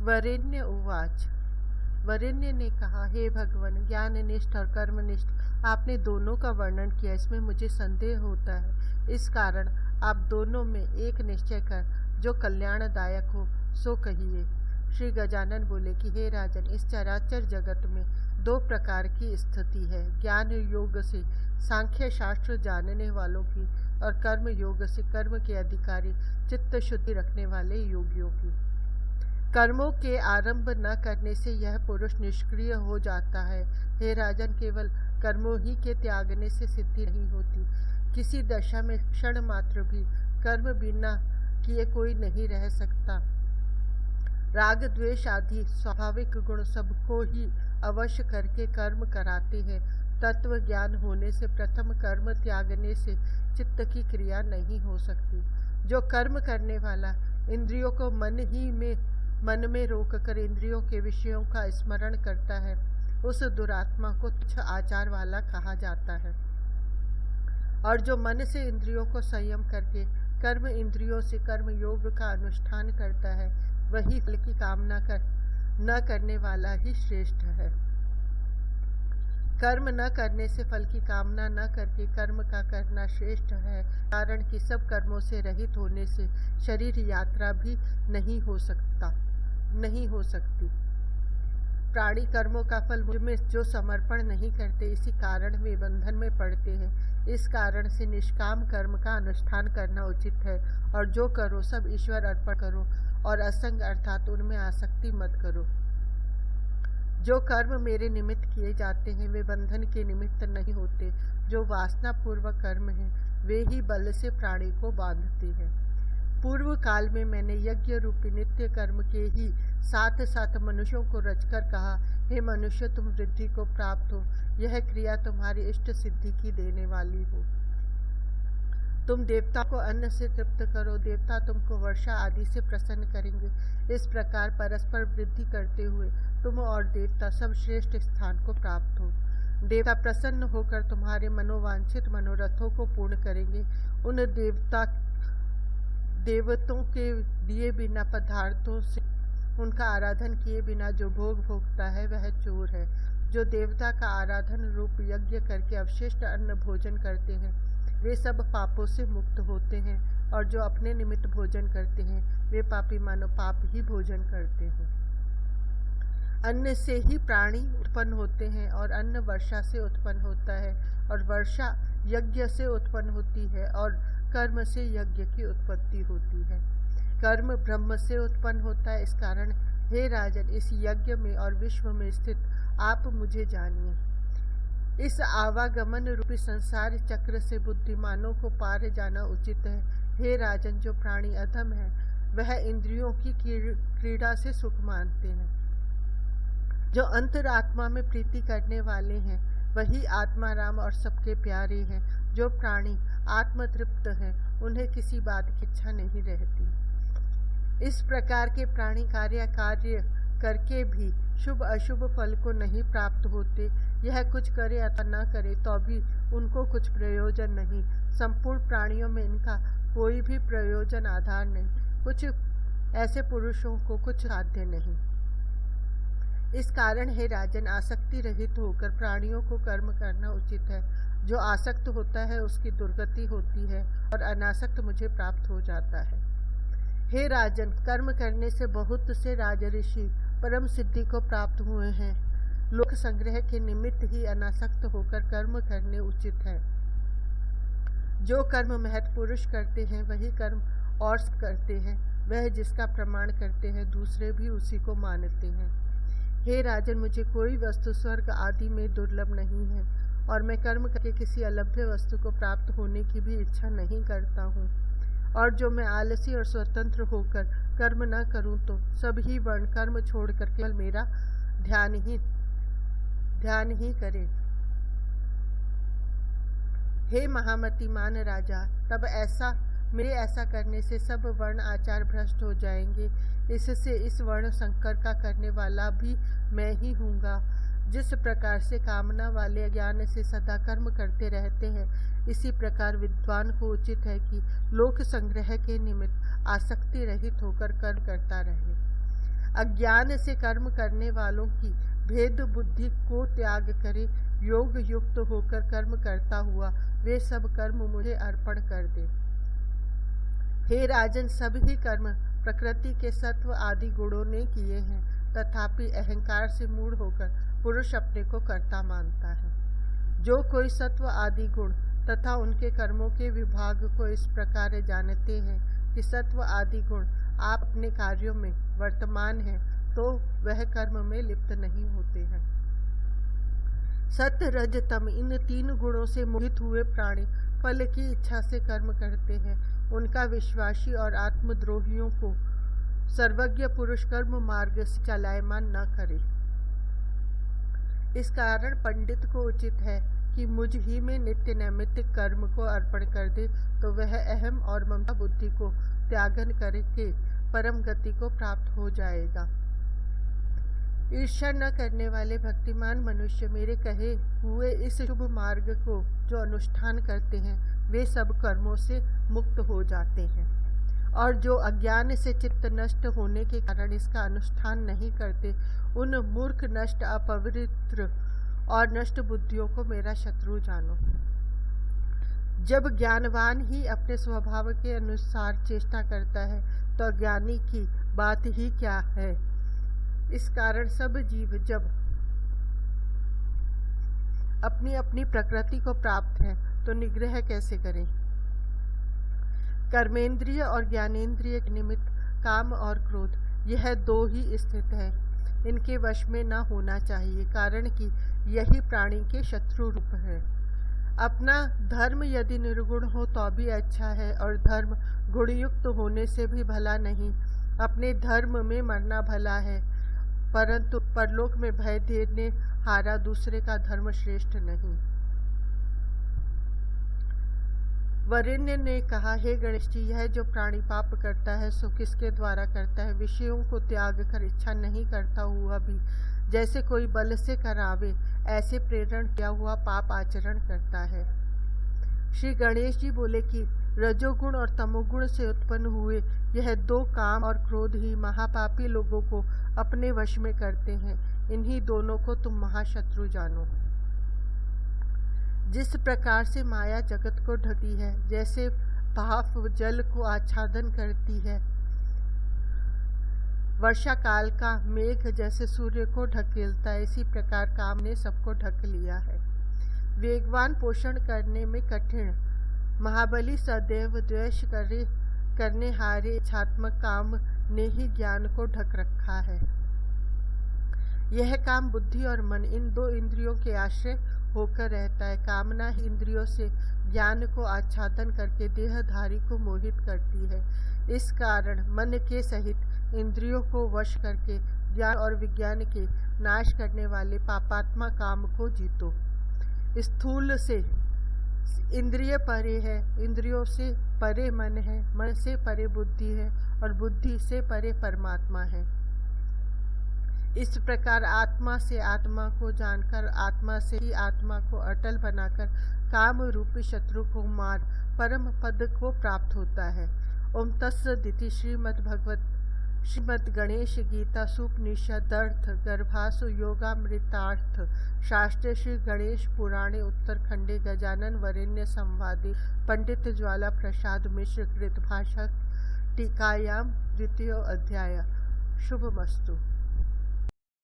वरेण्य उवाच। वरेण्य ने कहा, हे भगवान, ज्ञाननिष्ठ और कर्मनिष्ठ आपने दोनों का वर्णन किया, इसमें मुझे संदेह होता है। इस कारण आप दोनों में एक निश्चय कर जो कल्याणदायक हो सो कहिए। श्री गजानन बोले कि हे राजन, इस चराचर जगत में दो प्रकार की स्थिति है, ज्ञान योग से सांख्य शास्त्र जानने वालों की और कर्म योग से कर्म के अधिकारी चित्त शुद्धि रखने वाले योगियों की। कर्मों के आरंभ न करने से यह पुरुष निष्क्रिय हो जाता है। हे राजन, केवल कर्मों ही के त्यागने से सिद्धि नहीं होती। किसी दशा में क्षण मात्र भी कर्म बिना किए कोई नहीं रह सकता। राग द्वेष आदि स्वाभाविक गुण सबको ही अवश्य करके कर्म कराते हैं। तत्व ज्ञान होने से प्रथम कर्म त्यागने से चित्त की क्रिया नहीं हो सकती। जो कर्म करने वाला इंद्रियों को मन में रोककर इंद्रियों के विषयों का स्मरण करता है, उस दुरात्मा को तुच्छ आचार वाला कहा जाता है। और जो मन से इंद्रियों को संयम करके कर्म इंद्रियों से कर्म योग का अनुष्ठान करता है, वही फल की कामना न करने वाला ही श्रेष्ठ है। कर्म न करने से फल की कामना न करके कर्म का करना श्रेष्ठ है, कारण कि सब कर्मों से रहित होने से शरीर यात्रा भी नहीं हो सकती। प्राणी कर्मों का फल में जो समर्पण नहीं करते, इसी कारण वे बंधन में पड़ते हैं। इस कारण से निष्काम कर्म का अनुष्ठान करना उचित है, और जो करो सब ईश्वर अर्पण करो और असंग अर्थात उनमें आसक्ति मत करो। जो कर्म मेरे निमित्त किए जाते हैं वे बंधन के निमित्त नहीं होते। जो वासना पूर्वक कर्म है वे ही बल से प्राणी को बांधते हैं। पूर्व काल में मैंने यज्ञ रूपी नित्य कर्म के ही साथ साथ मनुष्यों को रचकर कहा, हे मनुष्य, तुम वृद्धि को प्राप्त हो, यह क्रिया तुम्हारी इष्ट सिद्धि की देने वाली हो। तुम देवता को अन्न से तृप्त करो, देवता तुमको वर्षा आदि से प्रसन्न करेंगे। इस प्रकार परस्पर वृद्धि करते हुए तुम और देवता सब श्रेष्ठ स्थान को प्राप्त हो। देवता प्रसन्न होकर तुम्हारे मनोवांछित मनोरथों को पूर्ण करेंगे। उन देवतों के दिए बिना पदार्थों से उनका आराधन किए बिना जो भोग भोगता है वह चोर है। जो देवता का आराधन रूप यज्ञ करके अवशिष्ट अन्न भोजन करते हैं वे सब पापों से मुक्त होते हैं, और जो अपने निमित्त भोजन करते हैं वे पापी मानो पाप ही भोजन करते हैं। अन्न से ही प्राणी उत्पन्न होते हैं, और अन्न वर्षा से उत्पन्न होता है, और वर्षा यज्ञ से उत्पन्न होती है, और कर्म से यज्ञ की उत्पत्ति होती है। कर्म ब्रह्म से उत्पन्न होता है। इस कारण हे राजन, इस यज्ञ में और विश्व में स्थित आप मुझे जानिए। इस आवागमन रूपी संसार चक्र से बुद्धिमानों को पार जाना उचित है। हे राजन, जो प्राणी अधम है वह इंद्रियों की क्रीड़ा से सुख मानते हैं। जो अंतरात्मा में प्रीति करने वाले हैं वही आत्मा राम और सबके प्यारे हैं। जो प्राणी आत्मतृप्त हैं उन्हें किसी बात की इच्छा नहीं रहती। इस प्रकार के प्राणी कार्य करके भी शुभ अशुभ फल को नहीं प्राप्त होते। यह कुछ करे अथवा न करे तो भी उनको कुछ प्रयोजन नहीं। संपूर्ण प्राणियों में इनका कोई भी प्रयोजन आधार नहीं। कुछ ऐसे पुरुषों को कुछ साध्य नहीं। इस कारण हे राजन, आसक्ति रहित होकर प्राणियों को कर्म करना उचित है। जो आसक्त होता है उसकी दुर्गति होती है, और अनासक्त मुझे प्राप्त हो जाता है। हे राजन, कर्म करने से बहुत से राजऋषि परम सिद्धि को प्राप्त हुए हैं। लोक संग्रह के निमित्त ही अनासक्त होकर कर्म करने उचित है। जो कर्म महत् पुरुष करते हैं वही कर्म और करते हैं। वह जिसका प्रमाण करते हैं दूसरे भी उसी को मानते हैं। हे राजन, मुझे कोई वस्तु स्वर्ग आदि में दुर्लभ नहीं है, और मैं कर्म करके किसी अलभ्य वस्तु को प्राप्त होने की भी इच्छा नहीं करता हूँ। और जो मैं आलसी और स्वतंत्र होकर कर्म न करूँ तो सभी वर्ण कर्म छोड़कर केवल मेरा ध्यान ही करे। हे महामतिमान राजा, तब मेरे ऐसा करने से सब वर्ण आचार भ्रष्ट हो जाएंगे। इससे इस वर्ण संकर का करने वाला भी मैं ही हूँगा। जिस प्रकार से कामना वाले ज्ञान से सदा कर्म करते रहते हैं, इसी प्रकार विद्वान को उचित है कि लोक संग्रह के निमित्त आसक्ति रहित होकर कर्म करता रहे। अज्ञान से कर्म करने वालों की भेद बुद्धि को त्याग करे, योग युक्त होकर कर्म करता हुआ वे सब कर्म मुझे अर्पण कर दे। हे राजन, सभी कर्म प्रकृति के सत्व आदि गुणों ने किए हैं, तथापि अहंकार से मूढ़ होकर पुरुष अपने को कर्ता मानता है। जो कोई सत्व आदि गुण तथा उनके कर्मों के विभाग को इस प्रकार जानते हैं कि सत्व आदि गुण आप अपने कार्यों में वर्तमान हैं, तो वह कर्म में लिप्त नहीं होते हैं। सत्य रज तम इन तीन गुणों से मोहित हुए प्राणी फल की इच्छा से कर्म करते हैं। उनका विश्वासी और आत्मद्रोहियों को सर्वज्ञ पुरुष कर्म मार्ग से चलायमान न करे। इस कारण पंडित को उचित है कि मुझ ही में नित्य नैमित्तिक कर्म को अर्पण कर दे, तो वह अहम और ममता बुद्धि को त्यागन करके परम गति को प्राप्त हो जाएगा। ईर्ष्या न करने वाले भक्तिमान मनुष्य मेरे कहे हुए इस शुभ मार्ग को जो अनुष्ठान करते हैं, वे सब कर्मों से मुक्त हो जाते हैं, और जो अज्ञान से चित्त नष्ट होने के कारण इसका अनुष्ठान नहीं करते, उन मूर्ख, नष्ट, अपवित्र और नष्ट बुद्धियों को मेरा शत्रु जानो। जब ज्ञानवान ही अपने स्वभाव के अनुसार चेष्टा करता है, तो अज्ञानी की बात ही क्या है। इस कारण सब जीव जब अपनी अपनी प्रकृति को प्राप्त हैं, तो निग्रह कैसे करें। कर्मेंद्रिय और ज्ञानेंद्रिय के निमित्त काम और क्रोध, यह दो ही स्थित है। इनके वश में न होना चाहिए, कारण कि यही प्राणी के शत्रु रूप है। अपना धर्म यदि निर्गुण हो तो भी अच्छा है, और धर्म गुणयुक्त होने से भी भला नहीं। अपने धर्म में मरना भला है, परंतु परलोक में भय देने हारा दूसरे का धर्म श्रेष्ठ नहीं। वरेण्य ने कहा, हे गणेश जी, यह जो प्राणी पाप करता है सो किसके द्वारा करता है। विषयों को त्याग कर इच्छा नहीं करता हुआ भी जैसे कोई बल से करावे, ऐसे प्रेरण किया हुआ पाप आचरण करता है। श्री गणेश जी बोले कि रजोगुण और तमोगुण से उत्पन्न हुए यह दो काम और क्रोध ही महापापी लोगों को अपने वश में करते हैं। इन्हीं दोनों को तुम महाशत्रु जानो। जिस प्रकार से माया जगत को ढकी है, जैसे भाप जल को आच्छादन करती है, वर्षा काल का मेघ जैसे सूर्य को ढकेलता है, इसी प्रकार काम ने सबको ढक लिया है। वेगवान पोषण करने में कठिन, महाबली सदैव द्वेष करने हारे इच्छात्मक काम ने ही ज्ञान को ढक रखा है। यह काम बुद्धि और मन, इन दो इंद्रियों के आश्रय होकर रहता है। कामना इंद्रियों से ज्ञान को आच्छादन करके देहधारी को मोहित करती है। इस कारण मन के सहित इंद्रियों को वश करके ज्ञान और विज्ञान के नाश करने वाले पापात्मा काम को जीतो। स्थूल से इंद्रिय परे है, इंद्रियों से परे मन है, मन से परे बुद्धि है, और बुद्धि से परे परमात्मा है। इस प्रकार आत्मा से आत्मा को जानकर, आत्मा से ही आत्मा को अटल बनाकर काम रूपी शत्रु को मार परम पद को प्राप्त होता है। ओम तत्सदिति श्रीमद् गणेश गीता सुपनिषदर्थ गर्भासु योगामृतार्थ शास्त्रे श्री गणेश पुराणे उत्तरखंडे गजानन वरेण्य संवादे पंडित ज्वाला प्रसाद मिश्र कृत भाषा टीकायाम द्वितीय अध्याय। शुभमस्तु।